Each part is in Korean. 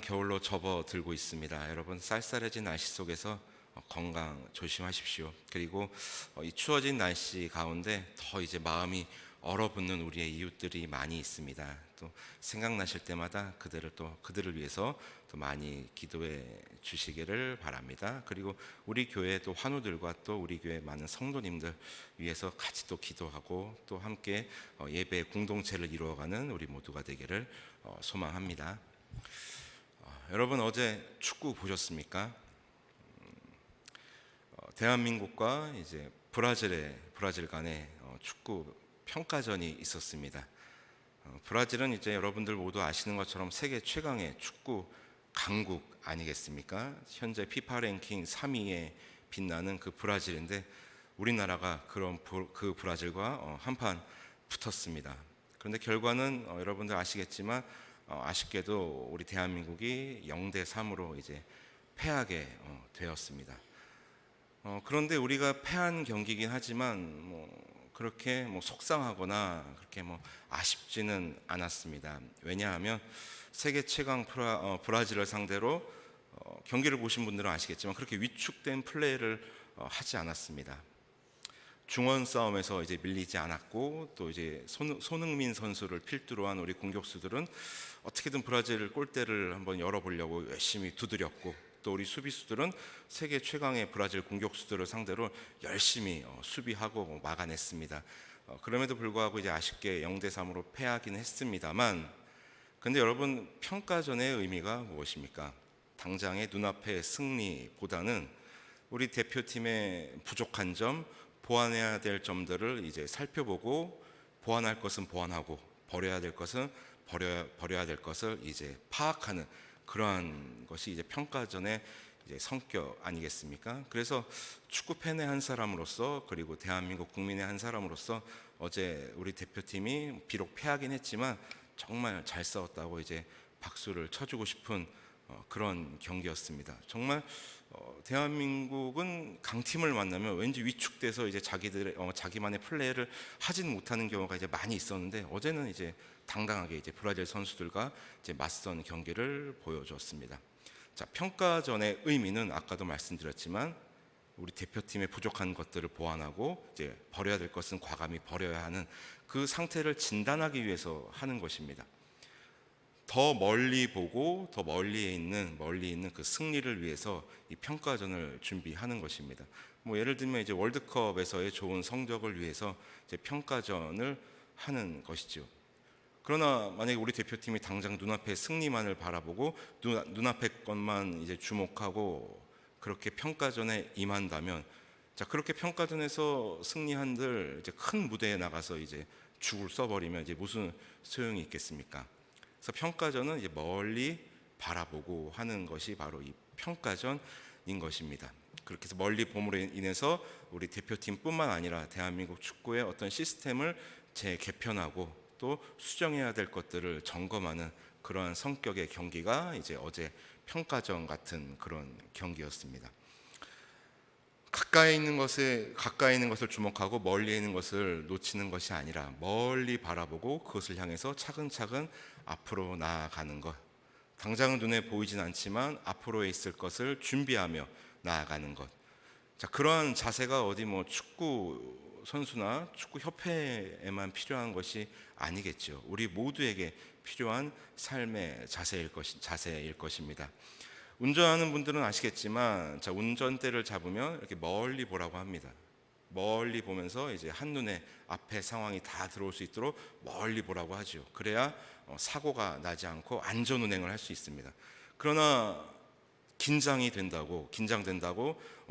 당장 겨울로 접어들고 있습니다. 여러분, 쌀쌀해진 날씨 속에서 건강 조심하십시오. 그리고 이 추워진 날씨 가운데 더 이제 마음이 얼어붙는 우리의 이웃들이 많이 있습니다. 또 생각나실 때마다 그들을 위해서 또 많이 기도해 주시기를 바랍니다. 그리고 우리 교회 또 환우들과 또 우리 교회 많은 성도님들 위해서 같이 또 기도하고 또 함께 예배 공동체를 이루어가는 우리 모두가 되기를 소망합니다. 여러분, 어제 축구 보셨습니까? 대한민국과 이제 브라질 간의 축구 평가전이 있었습니다. 브라질은 이제 여러분들 모두 아시는 것처럼 세계 최강의 축구 강국 아니겠습니까? 현재 피파 랭킹 3위에 빛나는 그 브라질인데 우리나라가 그 브라질과 한판 붙었습니다. 그런데 결과는 여러분들 아시겠지만 아쉽게도 우리 대한민국이 0대3으로 이제 패하게 되었습니다. 그런데 우리가 패한 경기이긴 하지만 그렇게 속상하거나 그렇게 아쉽지는 않았습니다. 왜냐하면 세계 최강 브라질을 상대로 경기를 보신 분들은 아시겠지만 그렇게 위축된 플레이를 하지 않았습니다. 중원 싸움에서 이제 밀리지 않았고 또 이제 손흥민 선수를 필두로 한 우리 공격수들은 어떻게든 브라질 골대를 한번 열어보려고 열심히 두드렸고 또 우리 수비수들은 세계 최강의 브라질 공격수들을 상대로 열심히 수비하고 막아냈습니다. 그럼에도 불구하고 이제 아쉽게 0대3으로 패하긴 했습니다만 근데 여러분, 평가전의 의미가 무엇입니까? 당장의 눈앞의 승리보다는 우리 대표팀의 부족한 점, 보완해야 될 점들을 이제 살펴보고 보완할 것은 보완하고 버려야 될 것은 버려야 될 것을 이제 파악하는 그러한 것이 이제 평가전의 이제 성격 아니겠습니까? 그래서 축구 팬의 한 사람으로서 그리고 대한민국 국민의 한 사람으로서 어제 우리 대표팀이 비록 패하긴 했지만 정말 잘 싸웠다고 이제 박수를 쳐주고 싶은 그런 경기였습니다. 정말 대한민국은 강팀을 만나면 왠지 위축돼서 이제 자기만의 플레이를 하지는 못하는 경우가 이제 많이 있었는데 어제는 이제 당당하게 이제 브라질 선수들과 이제 맞선 경기를 보여주었습니다. 자, 평가전의 의미는 아까도 말씀드렸지만 우리 대표팀의 부족한 것들을 보완하고 이제 버려야 될 것은 과감히 버려야 하는 그 상태를 진단하기 위해서 하는 것입니다. 더 멀리 보고 더 멀리 있는 그 승리를 위해서 이 평가전을 준비하는 것입니다. 예를 들면 이제 월드컵에서의 좋은 성적을 위해서 이제 평가전을 하는 것이죠. 그러나 만약에 우리 대표팀이 당장 눈앞의 승리만을 바라보고 눈앞의 것만 이제 주목하고 그렇게 평가전에 임한다면, 자, 그렇게 평가전에서 승리한들 이제 큰 무대에 나가서 이제 죽을 써버리면 이제 무슨 소용이 있겠습니까? 그래서 평가전은 이제 멀리 바라보고 하는 것이 바로 이 평가전인 것입니다. 그렇게 해서 멀리 봄으로 인해서 우리 대표팀뿐만 아니라 대한민국 축구의 어떤 시스템을 재개편하고 또 수정해야 될 것들을 점검하는 그러한 성격의 경기가 이제 어제 평가전 같은 그런 경기였습니다. 가까이 있는 것을 주목하고 멀리 있는 것을 놓치는 것이 아니라 멀리 바라보고 그것을 향해서 차근차근 앞으로 나아가는 것. 당장은 눈에 보이진 않지만 앞으로에 있을 것을 준비하며 나아가는 것. 자, 그러한 자세가 어디 축구 선수나 축구 협회에만 필요한 것이 아니겠죠. 우리 모두에게 필요한 삶의 자세일 것입니다. 운전하는 분들은 아시겠지만, 자, 운전대를 잡으면 이렇게 멀리 보라고 합니다. 멀리 보면서 이제 한눈에 앞에 상황이 다 들어올 수 있도록 멀리 보라고 하죠. 그래야 사고가 나지 않고 안전 운행을 할 수 있습니다. 그러나 긴장된다고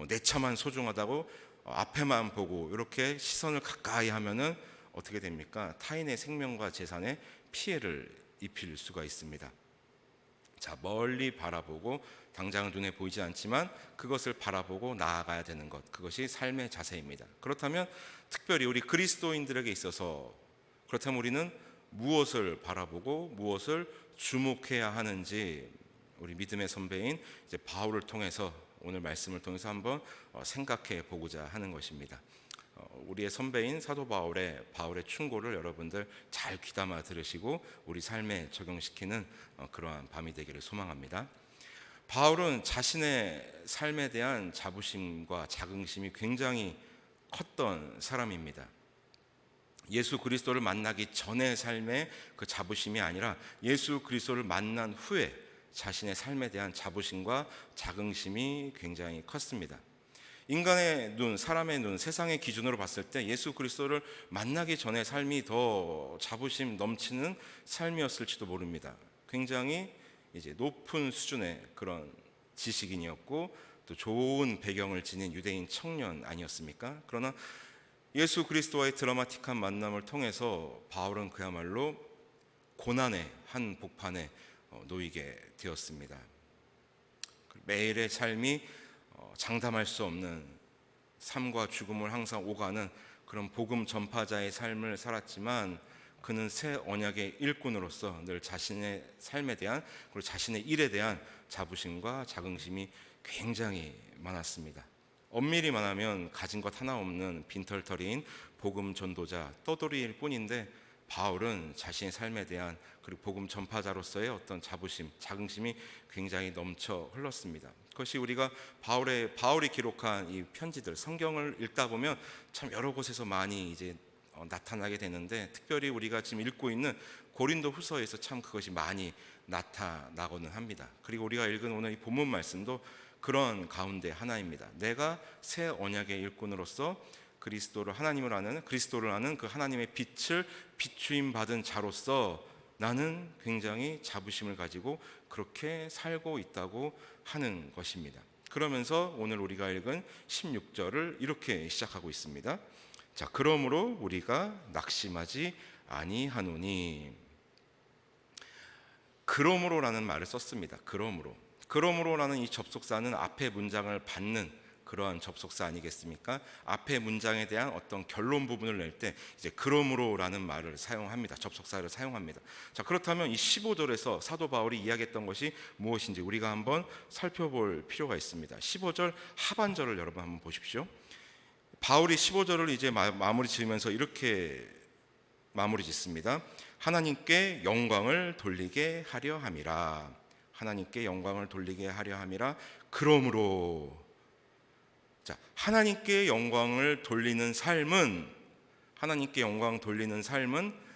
내 차만 소중하다고 앞에만 보고 이렇게 시선을 가까이 하면은 어떻게 됩니까? 타인의 생명과 재산에 피해를 입힐 수가 있습니다. 자, 멀리 바라보고 당장은 눈에 보이지 않지만 그것을 바라보고 나아가야 되는 것, 그것이 삶의 자세입니다. 그렇다면 특별히 우리 그리스도인들에게 있어서 그렇다면 우리는 무엇을 바라보고 무엇을 주목해야 하는지 우리 믿음의 선배인 이제 바울을 통해서 오늘 말씀을 통해서 한번 생각해 보고자 하는 것입니다. 우리의 선배인 사도 바울의 충고를 여러분들 잘 귀담아 들으시고 우리 삶에 적용시키는 그러한 밤이 되기를 소망합니다. 바울은 자신의 삶에 대한 자부심과 자긍심이 굉장히 컸던 사람입니다. 예수 그리스도를 만나기 전의 삶의 그 자부심이 아니라 예수 그리스도를 만난 후에 자신의 삶에 대한 자부심과 자긍심이 굉장히 컸습니다. 인간의 눈, 사람의 눈, 세상의 기준으로 봤을 때 예수 그리스도를 만나기 전의 삶이 더 자부심 넘치는 삶이었을지도 모릅니다. 굉장히 이제 높은 수준의 그런 지식인이었고 또 좋은 배경을 지닌 유대인 청년 아니었습니까? 그러나 예수 그리스도와의 드라마틱한 만남을 통해서 바울은 그야말로 고난의 한 복판에 놓이게 되었습니다. 매일의 삶이 장담할 수 없는 삶과 죽음을 항상 오가는 그런 복음 전파자의 삶을 살았지만 그는 새 언약의 일꾼으로서 늘 자신의 삶에 대한 그리고 자신의 일에 대한 자부심과 자긍심이 굉장히 많았습니다. 엄밀히 말하면 가진 것 하나 없는 빈털터리인 복음 전도자 떠돌이일 뿐인데 바울은 자신의 삶에 대한 그리고 복음 전파자로서의 어떤 자부심, 자긍심이 굉장히 넘쳐 흘렀습니다. 그것이 우리가 바울이 기록한 이 편지들, 성경을 읽다 보면 참 여러 곳에서 많이 이제 나타나게 되는데 특별히 우리가 지금 읽고 있는 고린도 후서에서 참 그것이 많이 나타나고는 합니다. 그리고 우리가 읽은 오늘 이 본문 말씀도 그런 가운데 하나입니다. 내가 새 언약의 일꾼으로서 그리스도를 아는 그 하나님의 빛을 비추임 받은 자로서 나는 굉장히 자부심을 가지고 그렇게 살고 있다고 하는 것입니다. 그러면서 오늘 우리가 읽은 16절을 이렇게 시작하고 있습니다. 자, 그러므로 우리가 낙심하지 아니하노니. 그러므로라는 말을 썼습니다. 그러므로라는 이 접속사는 앞의 문장을 받는 그러한 접속사 아니겠습니까? 앞의 문장에 대한 어떤 결론 부분을 낼 때 이제 그러므로라는 말을 사용합니다. 접속사를 사용합니다. 자, 그렇다면 이 15절에서 사도 바울이 이야기했던 것이 무엇인지 우리가 한번 살펴볼 필요가 있습니다. 15절 하반절을 여러분 한번 보십시오. 바울이 15절을 이제 마무리 지으면서 이렇게 마무리 짓습니다. 하나님께 영광을 돌리게 하려 함이라. 하나님께 영광을 돌리게 하려 함이라. 그러므로, 자, 하나님께 영광을 돌리는 삶은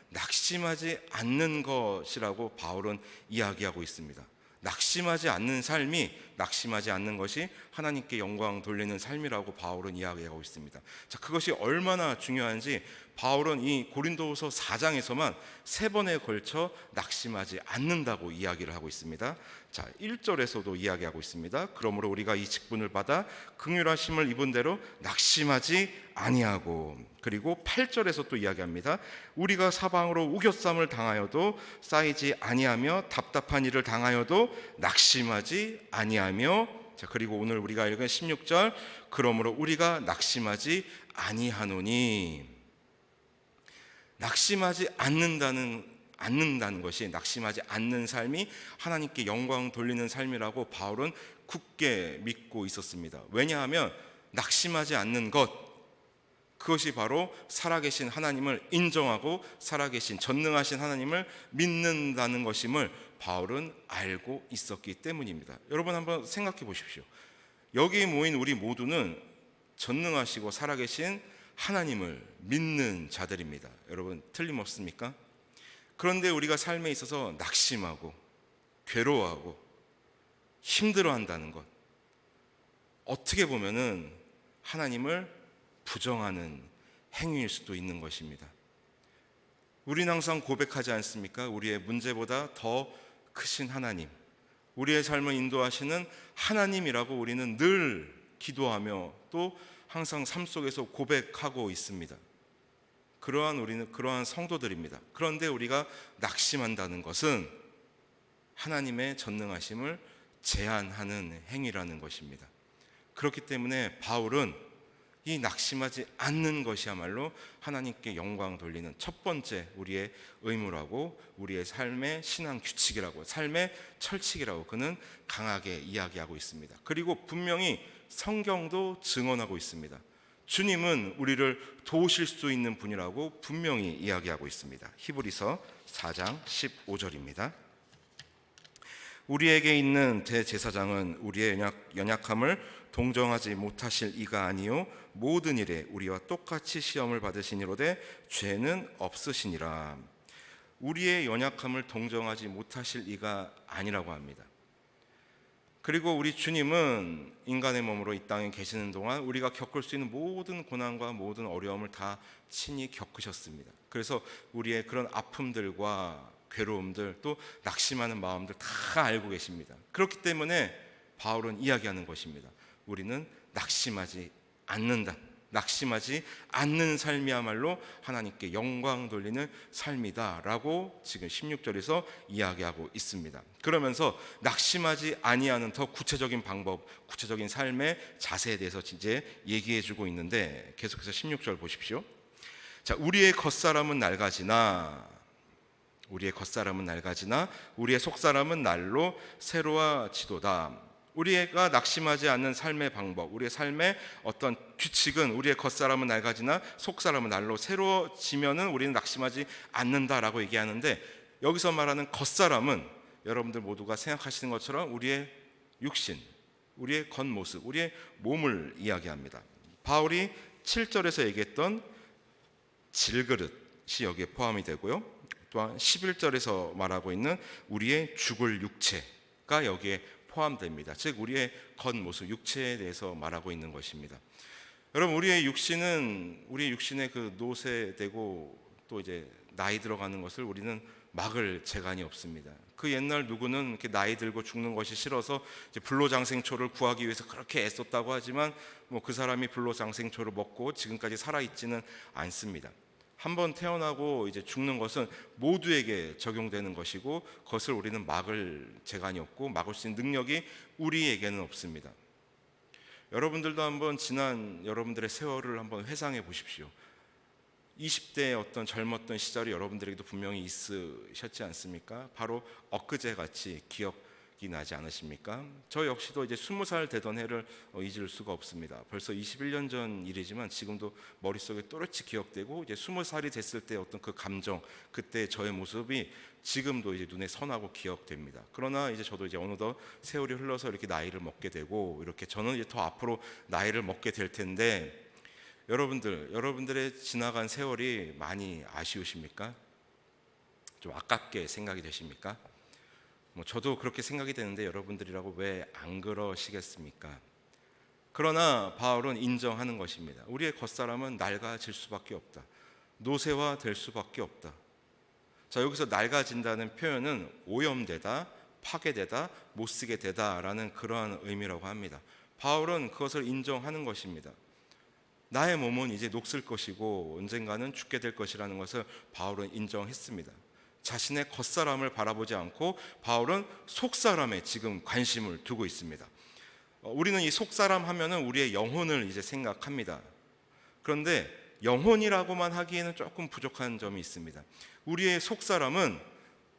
낙심하지 않는 것이라고 바울은 이야기하고 있습니다. 낙심하지 않는 삶이, 낙심하지 않는 것이 하나님께 영광 돌리는 삶이라고 바울은 이야기하고 있습니다. 자, 그것이 얼마나 중요한지 바울은 이 고린도후서 4장에서만 3번에 걸쳐 낙심하지 않는다고 이야기를 하고 있습니다. 자, 1절에서도 이야기하고 있습니다. 그러므로 우리가 이 직분을 받아 긍휼하심을 입은 대로 낙심하지 아니하고, 그리고 8절에서 또 이야기합니다. 우리가 사방으로 우겨쌈을 당하여도 쌓이지 아니하며 답답한 일을 당하여도 낙심하지 아니하며, 자, 그리고 오늘 우리가 읽은 16절, 그러므로 우리가 낙심하지 아니하노니. 낙심하지 않는다는 것이, 낙심하지 않는 삶이 하나님께 영광 돌리는 삶이라고 바울은 굳게 믿고 있었습니다. 왜냐하면 낙심하지 않는 것, 그것이 바로 살아계신 하나님을 인정하고 살아계신 전능하신 하나님을 믿는다는 것임을 바울은 알고 있었기 때문입니다. 여러분 한번 생각해 보십시오. 여기 모인 우리 모두는 전능하시고 살아계신 하나님을 믿는 자들입니다. 여러분 틀림없습니까? 그런데 우리가 삶에 있어서 낙심하고 괴로워하고 힘들어한다는 것, 어떻게 보면은 하나님을 부정하는 행위일 수도 있는 것입니다. 우리는 항상 고백하지 않습니까? 우리의 문제보다 더 크신 하나님, 우리의 삶을 인도하시는 하나님이라고 우리는 늘 기도하며 또 항상 삶 속에서 고백하고 있습니다. 우리는 그러한 성도들입니다. 그런데 우리가 낙심한다는 것은 하나님의 전능하심을 제한하는 행위라는 것입니다. 그렇기 때문에 바울은 이 낙심하지 않는 것이야말로 하나님께 영광 돌리는 첫 번째 우리의 의무라고, 우리의 삶의 신앙 규칙이라고, 삶의 철칙이라고 그는 강하게 이야기하고 있습니다. 그리고 분명히 성경도 증언하고 있습니다. 주님은 우리를 도우실 수 있는 분이라고 분명히 이야기하고 있습니다. 히브리서 4장 15절입니다. 우리에게 있는 대제사장은 우리의 연약함을 동정하지 못하실 이가 아니요 모든 일에 우리와 똑같이 시험을 받으시니로되 죄는 없으시니라. 우리의 연약함을 동정하지 못하실 이가 아니라고 합니다. 그리고 우리 주님은 인간의 몸으로 이 땅에 계시는 동안 우리가 겪을 수 있는 모든 고난과 모든 어려움을 다 친히 겪으셨습니다. 그래서 우리의 그런 아픔들과 괴로움들, 또 낙심하는 마음들 다 알고 계십니다. 그렇기 때문에 바울은 이야기하는 것입니다. 우리는 낙심하지 않는다. 낙심하지 않는 삶이야말로 하나님께 영광 돌리는 삶이다 라고 지금 16절에서 이야기하고 있습니다. 그러면서 낙심하지 아니하는 더 구체적인 방법, 구체적인 삶의 자세에 대해서 이제 얘기해 주고 있는데, 계속해서 16절 보십시오. 자, 우리의 겉사람은 낡아지나 우리의 속사람은 날로 새로워지도다. 우리가 낙심하지 않는 삶의 방법, 우리의 삶의 어떤 규칙은 우리의 겉사람은 낡아지나 속사람은 날로 새로워지면은 우리는 낙심하지 않는다라고 얘기하는데, 여기서 말하는 겉사람은 여러분들 모두가 생각하시는 것처럼 우리의 육신, 우리의 겉모습, 우리의 몸을 이야기합니다. 바울이 7절에서 얘기했던 질그릇이 여기에 포함이 되고요. 또한 11절에서 말하고 있는 우리의 죽을 육체가 여기에 포함됩니다. 즉 우리의 겉모습, 육체에 대해서 말하고 있는 것입니다. 여러분, 우리의 육신의 그 노쇠되고 또 이제 나이 들어가는 것을 우리는 막을 재간이 없습니다. 그 옛날 누구는 이렇게 나이 들고 죽는 것이 싫어서 이제 불로장생초를 구하기 위해서 그렇게 애썼다고 하지만 그 사람이 불로장생초를 먹고 지금까지 살아 있지는 않습니다. 한번 태어나고 이제 죽는 것은 모두에게 적용되는 것이고, 그것을 우리는 막을 재간이 없고 막을 수 있는 능력이 우리에게는 없습니다. 여러분들도 한번 지난 여러분들의 세월을 한번 회상해 보십시오. 20대의 어떤 젊었던 시절이 여러분들에게도 분명히 있으셨지 않습니까? 바로 엊그제 같이 기억이 나지 않으십니까? 저 역시도 이제 20살 되던 해를 잊을 수가 없습니다. 벌써 21년 전 일이지만 지금도 머릿속에 또렷이 기억되고, 이제 20살이 됐을 때 어떤 그 감정, 그때 저의 모습이 지금도 이제 눈에 선하고 기억됩니다. 그러나 이제 저도 이제 어느덧 세월이 흘러서 이렇게 나이를 먹게 되고, 이렇게 저는 이제 더 앞으로 나이를 먹게 될 텐데, 여러분들의 지나간 세월이 많이 아쉬우십니까? 좀 아깝게 생각이 되십니까? 저도 그렇게 생각이 되는데 여러분들이라고 왜 안 그러시겠습니까? 그러나 바울은 인정하는 것입니다. 우리의 겉사람은 낡아질 수밖에 없다. 노쇠화 될 수밖에 없다. 자, 여기서 낡아진다는 표현은 오염되다, 파괴되다, 못쓰게 되다라는 그러한 의미라고 합니다. 바울은 그것을 인정하는 것입니다. 나의 몸은 이제 녹슬 것이고 언젠가는 죽게 될 것이라는 것을 바울은 인정했습니다. 자신의 겉사람을 바라보지 않고 바울은 속사람에 지금 관심을 두고 있습니다. 우리는 이 속사람 하면은 우리의 영혼을 이제 생각합니다. 그런데 영혼이라고만 하기에는 조금 부족한 점이 있습니다. 우리의 속사람은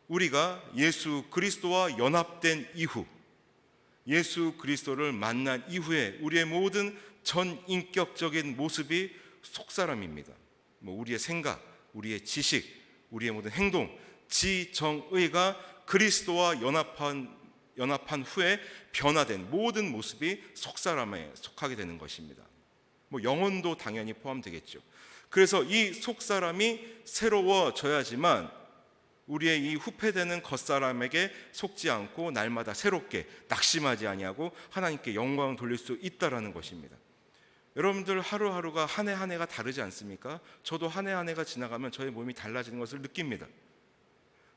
우리가 예수 그리스도와 연합된 이후, 예수 그리스도를 만난 이후에 우리의 모든 전인격적인 모습이 속사람입니다. 우리의 생각, 우리의 지식, 우리의 모든 행동, 지정의가 그리스도와 연합한 후에 변화된 모든 모습이 속사람에 속하게 되는 것입니다. 영혼도 당연히 포함되겠죠. 그래서 이 속사람이 새로워져야지만 우리의 이 후패되는 겉사람에게 속지 않고 날마다 새롭게 낙심하지 아니하고 하나님께 영광을 돌릴 수 있다라는 것입니다. 여러분들 하루하루가 한 해 한 해가 다르지 않습니까? 저도 한 해 한 해가 지나가면 저의 몸이 달라지는 것을 느낍니다.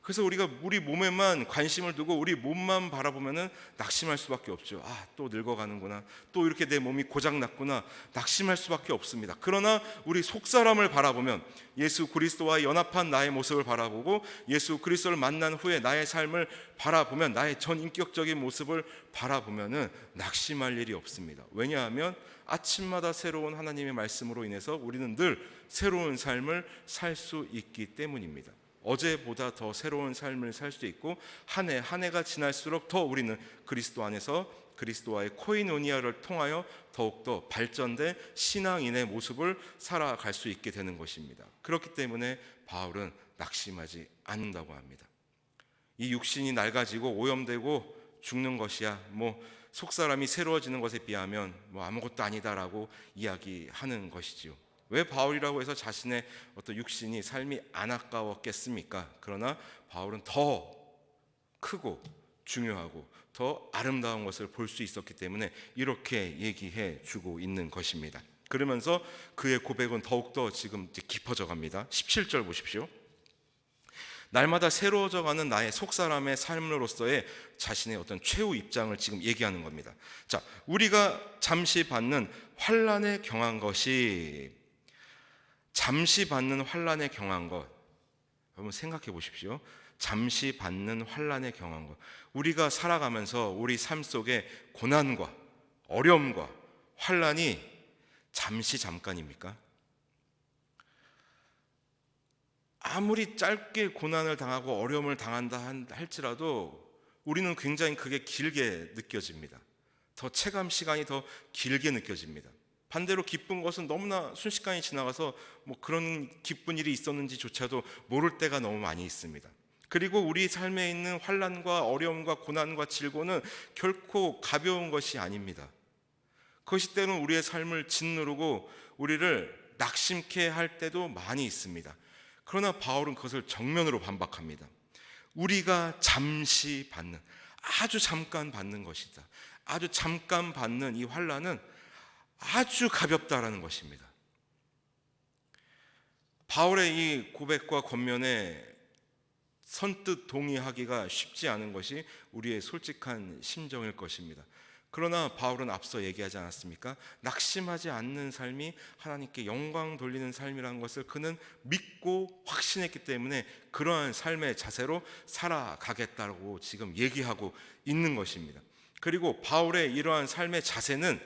그래서 우리가 우리 몸에만 관심을 두고 우리 몸만 바라보면은 낙심할 수밖에 없죠. 또 늙어가는구나, 또 이렇게 내 몸이 고장났구나, 낙심할 수밖에 없습니다. 그러나 우리 속사람을 바라보면, 예수 그리스도와 연합한 나의 모습을 바라보고 예수 그리스도를 만난 후에 나의 삶을 바라보면, 나의 전인격적인 모습을 바라보면은 낙심할 일이 없습니다. 왜냐하면 아침마다 새로운 하나님의 말씀으로 인해서 우리는 늘 새로운 삶을 살 수 있기 때문입니다. 어제보다 더 새로운 삶을 살 수 있고 한 해 한 해가 지날수록 더 우리는 그리스도 안에서 그리스도와의 코이노니아를 통하여 더욱더 발전된 신앙인의 모습을 살아갈 수 있게 되는 것입니다. 그렇기 때문에 바울은 낙심하지 않는다고 합니다. 이 육신이 낡아지고 오염되고 죽는 것이야 속사람이 새로워지는 것에 비하면 아무것도 아니다라고 이야기하는 것이지요. 왜 바울이라고 해서 자신의 어떤 육신이 삶이 안 아까웠겠습니까? 그러나 바울은 더 크고 중요하고 더 아름다운 것을 볼 수 있었기 때문에 이렇게 얘기해 주고 있는 것입니다. 그러면서 그의 고백은 더욱더 지금 깊어져 갑니다. 17절 보십시오. 날마다 새로워져가는 나의 속사람의 삶으로서의 자신의 어떤 최후 입장을 지금 얘기하는 겁니다. 자, 우리가 잠시 받는 환난에 경한 것이, 잠시 받는 환난에 경한 것, 여러분 생각해 보십시오. 잠시 받는 환난에 경한 것, 우리가 살아가면서 우리 삶 속에 고난과 어려움과 환난이 잠깐입니까? 아무리 짧게 고난을 당하고 어려움을 당한다 할지라도 우리는 굉장히 그게 길게 느껴집니다. 더 체감 시간이 더 길게 느껴집니다. 반대로 기쁜 것은 너무나 순식간에 지나가서 그런 기쁜 일이 있었는지조차도 모를 때가 너무 많이 있습니다. 그리고 우리 삶에 있는 환난과 어려움과 고난과 질고는 결코 가벼운 것이 아닙니다. 그것이 때로는 우리의 삶을 짓누르고 우리를 낙심케 할 때도 많이 있습니다. 그러나 바울은 그것을 정면으로 반박합니다. 우리가 잠시 받는, 아주 잠깐 받는 것이다. 아주 잠깐 받는 이 환난은 아주 가볍다라는 것입니다. 바울의 이 고백과 권면에 선뜻 동의하기가 쉽지 않은 것이 우리의 솔직한 심정일 것입니다. 그러나 바울은 앞서 얘기하지 않았습니까? 낙심하지 않는 삶이 하나님께 영광 돌리는 삶이라는 것을 그는 믿고 확신했기 때문에 그러한 삶의 자세로 살아가겠다고 지금 얘기하고 있는 것입니다. 그리고 바울의 이러한 삶의 자세는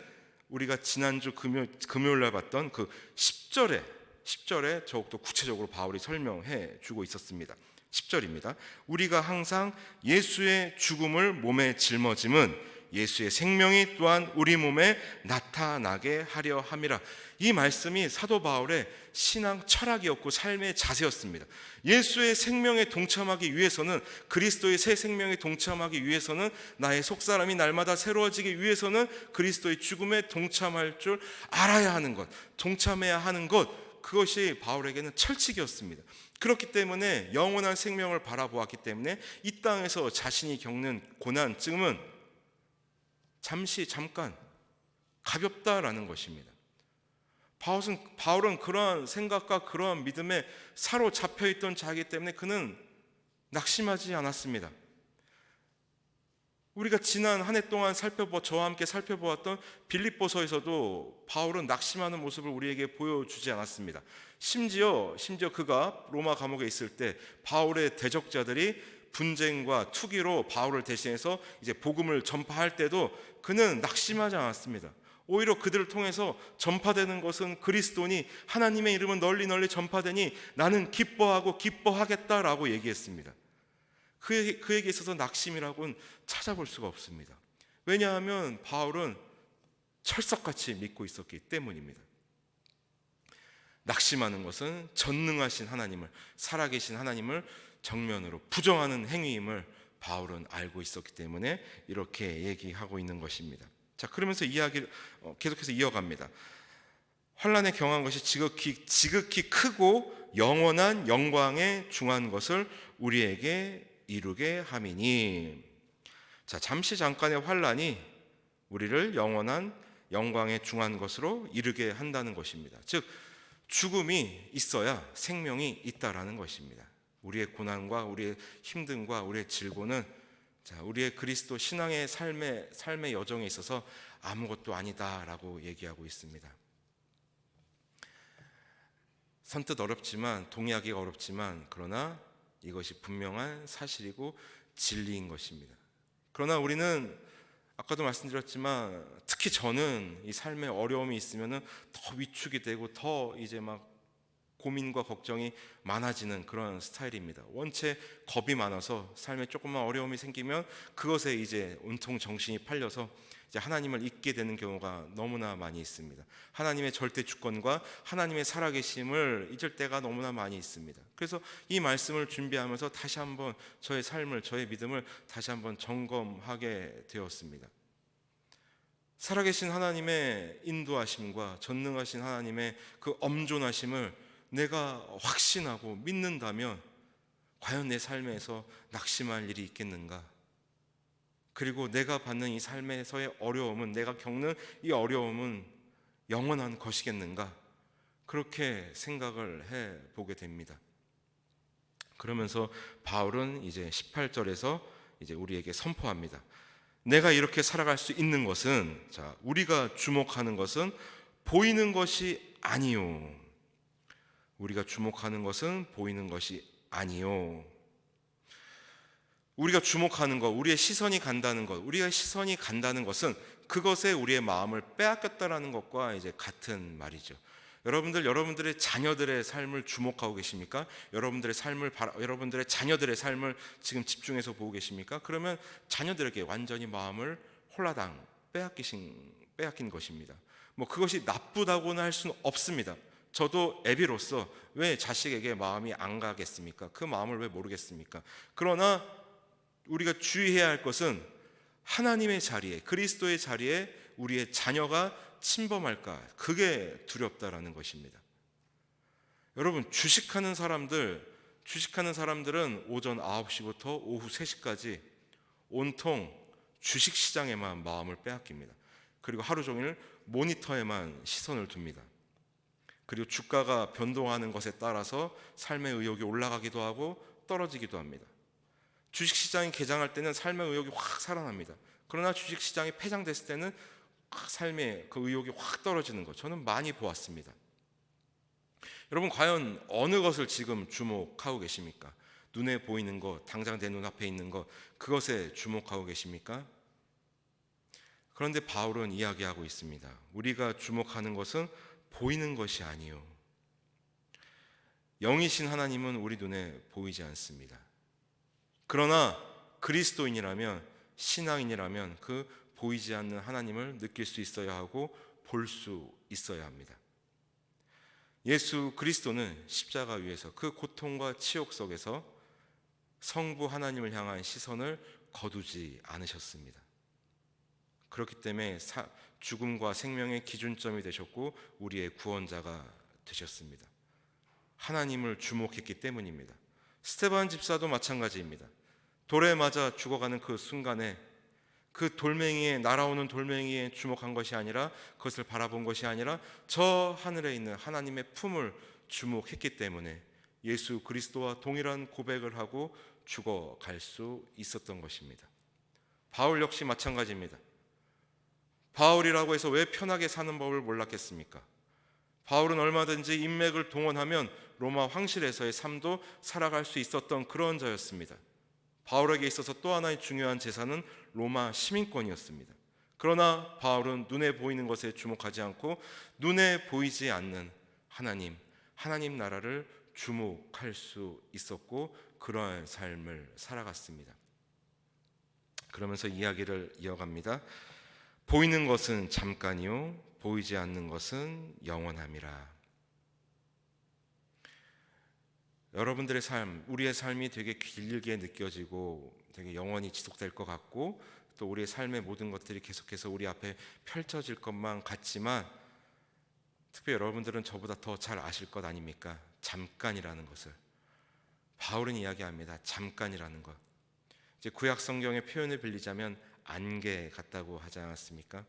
우리가 지난주 금요일날 봤던 그 10절에 더욱더 구체적으로 바울이 설명해 주고 있었습니다. 10절입니다. 우리가 항상 예수의 죽음을 몸에 짊어짐은 예수의 생명이 또한 우리 몸에 나타나게 하려 함이라. 이 말씀이 사도 바울의 신앙 철학이었고 삶의 자세였습니다. 예수의 생명에 동참하기 위해서는, 그리스도의 새 생명에 동참하기 위해서는, 나의 속사람이 날마다 새로워지기 위해서는 그리스도의 죽음에 동참할 줄 알아야 하는 것, 동참해야 하는 것, 그것이 바울에게는 철칙이었습니다. 그렇기 때문에 영원한 생명을 바라보았기 때문에 이 땅에서 자신이 겪는 고난쯤은 잠깐 가볍다라는 것입니다. 바울은 그러한 생각과 그러한 믿음에 사로잡혀 있던 자이기 때문에 그는 낙심하지 않았습니다. 우리가 지난 한 해 동안 저와 함께 살펴보았던 빌립보서에서도 바울은 낙심하는 모습을 우리에게 보여주지 않았습니다. 심지어 그가 로마 감옥에 있을 때 바울의 대적자들이 분쟁과 투기로 바울을 대신해서 이제 복음을 전파할 때도 그는 낙심하지 않았습니다. 오히려 그들을 통해서 전파되는 것은 그리스도니 하나님의 이름은 널리 전파되니 나는 기뻐하겠다라고 얘기했습니다. 그에게 있어서 낙심이라고는 찾아볼 수가 없습니다. 왜냐하면 바울은 철석같이 믿고 있었기 때문입니다. 낙심하는 것은 전능하신 하나님을, 살아계신 하나님을 정면으로 부정하는 행위임을 바울은 알고 있었기 때문에 이렇게 얘기하고 있는 것입니다. 자, 그러면서 이야기를 계속해서 이어갑니다. 환난에 경한 것이 지극히 크고 영원한 영광에 중한 것을 우리에게 이루게 함이니. 자, 잠깐의 환난이 우리를 영원한 영광에 중한 것으로 이르게 한다는 것입니다. 즉 죽음이 있어야 생명이 있다라는 것입니다. 우리의 고난과 우리의 힘듦과 우리의 질고는 우리의 그리스도 신앙의 삶의 여정에 있어서 아무것도 아니다라고 얘기하고 있습니다. 선뜻 어렵지만, 동의하기가 어렵지만, 그러나 이것이 분명한 사실이고 진리인 것입니다. 그러나 우리는 아까도 말씀드렸지만 특히 저는 이 삶에 어려움이 있으면 더 위축이 되고 더 이제 막 고민과 걱정이 많아지는 그런 스타일입니다. 원체 겁이 많아서 삶에 조금만 어려움이 생기면 그것에 이제 온통 정신이 팔려서 이제 하나님을 잊게 되는 경우가 너무나 많이 있습니다. 하나님의 절대 주권과 하나님의 살아계심을 잊을 때가 너무나 많이 있습니다. 그래서 이 말씀을 준비하면서 다시 한번 저의 삶을, 저의 믿음을 다시 한번 점검하게 되었습니다. 살아계신 하나님의 인도하심과 전능하신 하나님의 그 엄존하심을 내가 확신하고 믿는다면 과연 내 삶에서 낙심할 일이 있겠는가? 그리고 내가 받는 이 삶에서의 어려움은, 내가 겪는 이 어려움은 영원한 것이겠는가? 그렇게 생각을 해보게 됩니다. 그러면서 바울은 이제 18절에서 이제 우리에게 선포합니다. 내가 이렇게 살아갈 수 있는 것은, 자, 우리가 주목하는 것은 보이는 것이 아니요. 우리가 주목하는 것은 보이는 것이 아니요. 우리가 주목하는 것, 우리의 시선이 간다는 것, 우리의 시선이 간다는 것은 그것에 우리의 마음을 빼앗겼다라는 것과 이제 같은 말이죠. 여러분들의 자녀들의 삶을 주목하고 계십니까? 여러분들의 자녀들의 삶을 지금 집중해서 보고 계십니까? 그러면 자녀들에게 완전히 마음을 홀라당 빼앗긴 것입니다. 뭐 그것이 나쁘다고는 할 수는 없습니다. 저도 애비로서 왜 자식에게 마음이 안 가겠습니까? 그 마음을 왜 모르겠습니까? 그러나 우리가 주의해야 할 것은 하나님의 자리에, 그리스도의 자리에 우리의 자녀가 침범할까, 그게 두렵다라는 것입니다. 여러분, 주식하는 사람들은 오전 9시부터 오후 3시까지 온통 주식시장에만 마음을 빼앗깁니다. 그리고 하루 종일 모니터에만 시선을 둡니다. 그리고 주가가 변동하는 것에 따라서 삶의 의욕이 올라가기도 하고 떨어지기도 합니다. 주식시장이 개장할 때는 삶의 의욕이 확 살아납니다. 그러나 주식시장이 폐장됐을 때는 삶의 그 의욕이 확 떨어지는 것, 저는 많이 보았습니다. 여러분, 과연 어느 것을 지금 주목하고 계십니까? 눈에 보이는 것, 당장 내 눈앞에 있는 것, 그것에 주목하고 계십니까? 그런데 바울은 이야기하고 있습니다. 우리가 주목하는 것은 보이는 것이 아니요. 영이신 하나님은 우리 눈에 보이지 않습니다. 그러나 그리스도인이라면, 신앙인이라면 그 보이지 않는 하나님을 느낄 수 있어야 하고 볼 수 있어야 합니다. 예수 그리스도는 십자가 위에서 그 고통과 치욕 속에서 성부 하나님을 향한 시선을 거두지 않으셨습니다. 그렇기 때문에 죽음과 생명의 기준점이 되셨고 우리의 구원자가 되셨습니다. 하나님을 주목했기 때문입니다. 스데반 집사도 마찬가지입니다. 돌에 맞아 죽어가는 그 순간에 그 날아오는 돌멩이에 주목한 것이 아니라, 그것을 바라본 것이 아니라 저 하늘에 있는 하나님의 품을 주목했기 때문에 예수 그리스도와 동일한 고백을 하고 죽어갈 수 있었던 것입니다. 바울 역시 마찬가지입니다. 바울이라고 해서 왜 편하게 사는 법을 몰랐겠습니까? 바울은 얼마든지 인맥을 동원하면 로마 황실에서의 삶도 살아갈 수 있었던 그런 자였습니다. 바울에게 있어서 또 하나의 중요한 재산은 로마 시민권이었습니다. 그러나 바울은 눈에 보이는 것에 주목하지 않고 눈에 보이지 않는 하나님 나라를 주목할 수 있었고 그러한 삶을 살아갔습니다. 그러면서 이야기를 이어갑니다. 보이는 것은 잠깐이요 보이지 않는 것은 영원함이라. 여러분들의 삶, 우리의 삶이 되게 길게 느껴지고 되게 영원히 지속될 것 같고 또 우리의 삶의 모든 것들이 계속해서 우리 앞에 펼쳐질 것만 같지만 특별히 여러분들은 저보다 더 잘 아실 것 아닙니까? 잠깐이라는 것을. 바울은 이야기합니다. 잠깐이라는 것. 이제 구약 성경의 표현을 빌리자면 안개 같다고 하지 않았습니까?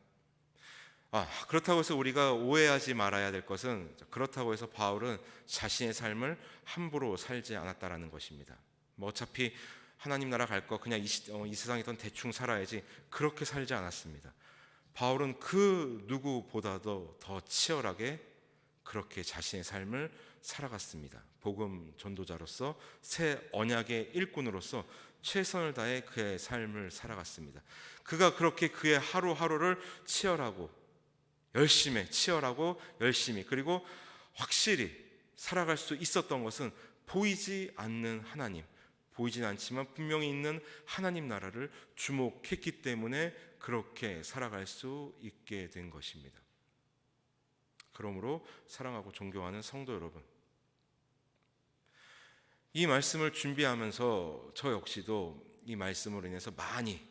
그렇다고 해서 우리가 오해하지 말아야 될 것은, 그렇다고 해서 바울은 자신의 삶을 함부로 살지 않았다라는 것입니다. 뭐 어차피 하나님 나라 갈 거 그냥 이 세상이던 대충 살아야지, 그렇게 살지 않았습니다. 바울은 그 누구보다도 더 치열하게 그렇게 자신의 삶을 살아갔습니다. 복음 전도자로서, 새 언약의 일꾼으로서 최선을 다해 그의 삶을 살아갔습니다. 그가 그렇게 그의 하루하루를 치열하고 열심히 그리고 확실히 살아갈 수 있었던 것은 보이지 않는 하나님, 보이진 않지만 분명히 있는 하나님 나라를 주목했기 때문에 그렇게 살아갈 수 있게 된 것입니다. 그러므로 사랑하고 존경하는 성도 여러분, 이 말씀을 준비하면서 저 역시도 이 말씀으로 인해서 많이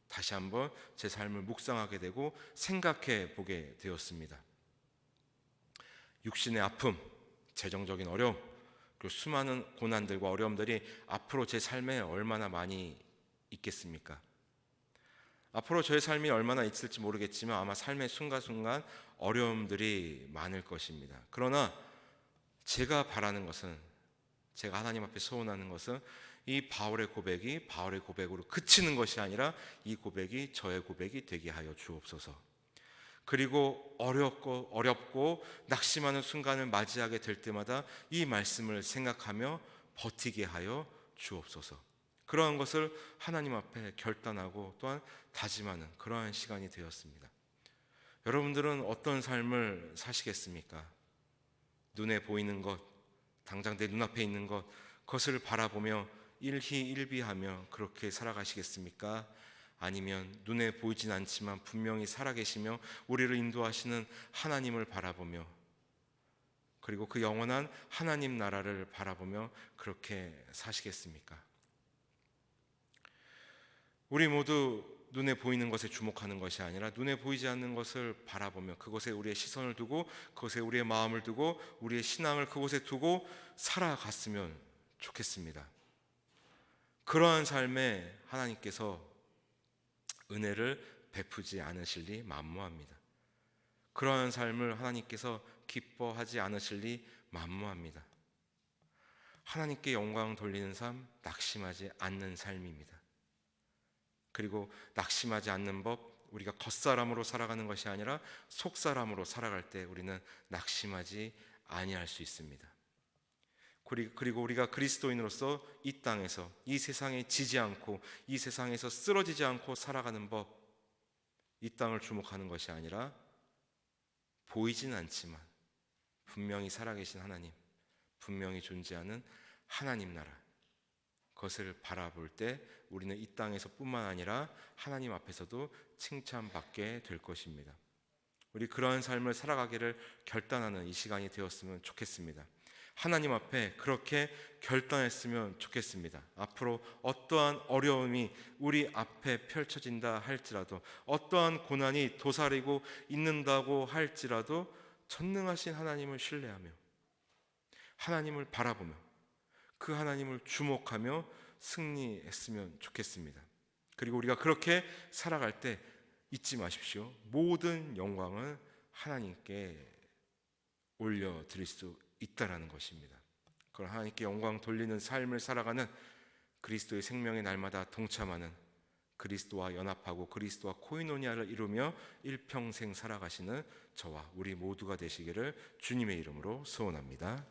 다시 한번 제 삶을 묵상하게 되고 생각해 보게 되었습니다. 육신의 아픔, 재정적인 어려움, 그리고 수많은 고난들과 어려움들이 앞으로 제 삶에 얼마나 많이 있겠습니까? 앞으로 저의 삶이 얼마나 있을지 모르겠지만 아마 삶의 순간순간 어려움들이 많을 것입니다. 그러나 제가 바라는 것은, 제가 하나님 앞에 소원하는 것은 이 바울의 고백이 바울의 고백으로 그치는 것이 아니라 이 고백이 저의 고백이 되게 하여 주옵소서. 그리고 어렵고 낙심하는 순간을 맞이하게 될 때마다 이 말씀을 생각하며 버티게 하여 주옵소서. 그러한 것을 하나님 앞에 결단하고 또한 다짐하는 그러한 시간이 되었습니다. 여러분들은 어떤 삶을 사시겠습니까? 눈에 보이는 것, 당장 내 눈앞에 있는 것, 그것을 바라보며 일희일비하며 그렇게 살아가시겠습니까? 아니면 눈에 보이진 않지만 분명히 살아계시며 우리를 인도하시는 하나님을 바라보며, 그리고 그 영원한 하나님 나라를 바라보며 그렇게 사시겠습니까? 우리 모두 눈에 보이는 것에 주목하는 것이 아니라 눈에 보이지 않는 것을 바라보며 그곳에 우리의 시선을 두고 그곳에 우리의 마음을 두고 우리의 신앙을 그곳에 두고 살아갔으면 좋겠습니다. 그러한 삶에 하나님께서 은혜를 베푸지 않으실 리 만무합니다. 그러한 삶을 하나님께서 기뻐하지 않으실 리 만무합니다. 하나님께 영광 돌리는 삶, 낙심하지 않는 삶입니다. 그리고 낙심하지 않는 법, 우리가 겉사람으로 살아가는 것이 아니라 속사람으로 살아갈 때 우리는 낙심하지 아니할 수 있습니다. 그리고 우리가 그리스도인으로서 이 땅에서 이 세상에 지지 않고 이 세상에서 쓰러지지 않고 살아가는 법, 이 땅을 주목하는 것이 아니라 보이진 않지만 분명히 살아계신 하나님, 분명히 존재하는 하나님 나라, 그것을 바라볼 때 우리는 이 땅에서 뿐만 아니라 하나님 앞에서도 칭찬받게 될 것입니다. 우리 그러한 삶을 살아가기를 결단하는 이 시간이 되었으면 좋겠습니다. 하나님 앞에 그렇게 결단했으면 좋겠습니다. 앞으로 어떠한 어려움이 우리 앞에 펼쳐진다 할지라도, 어떠한 고난이 도사리고 있는다고 할지라도 전능하신 하나님을 신뢰하며 하나님을 바라보며 그 하나님을 주목하며 승리했으면 좋겠습니다. 그리고 우리가 그렇게 살아갈 때 잊지 마십시오. 모든 영광은 하나님께 올려드릴 수 있다라는 것입니다. 그걸 하나님께 영광 돌리는 삶을 살아가는, 그리스도의 생명의 날마다 동참하는, 그리스도와 연합하고 그리스도와 코이노니아를 이루며 일평생 살아가시는 저와 우리 모두가 되시기를 주님의 이름으로 소원합니다.